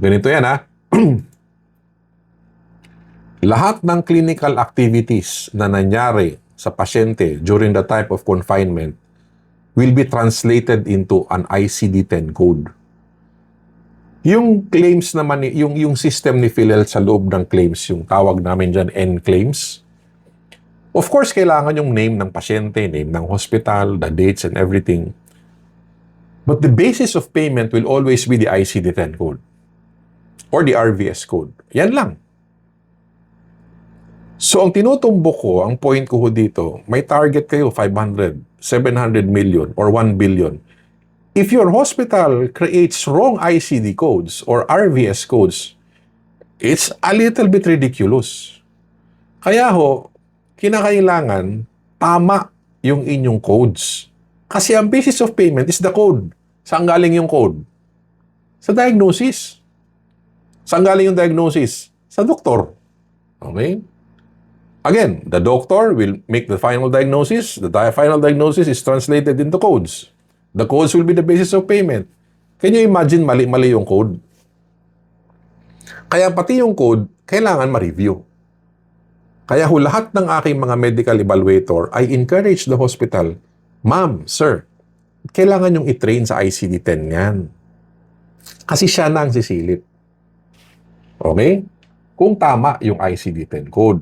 Ganito yan ha. Lahat ng clinical activities na nangyari sa pasyente during the type of confinement will be translated into an ICD-10 code. Yung claims naman, yung system ni Philel sa loob ng claims, yung tawag namin dyan N-claims, of course, kailangan yung name ng pasyente, name ng hospital, the dates and everything. But the basis of payment will always be the ICD-10 code or the RVS code. Yan lang. So, ang tinutumbok ko, ang point ko dito, may target kayo 500, 700 million, or 1 billion. If your hospital creates wrong ICD codes or RVS codes, it's a little bit ridiculous. Kaya ho, kinakailangan tama yung inyong codes. Kasi ang basis of payment is the code. Saan galing yung code? Sa diagnosis. Saan galing yung diagnosis? Sa doktor. Okay? Again, the doctor will make the final diagnosis. The final diagnosis is translated into codes. The codes will be the basis of payment. Can you imagine mali-mali yung code? Kaya pati yung code, kailangan ma-review. Kaya lahat ng aking mga medical evaluator, I encourage the hospital, ma'am, sir, kailangan yung i-train sa ICD-10 yan. Kasi siya na ang sisilip. Okay? Kung tama yung ICD-10 code.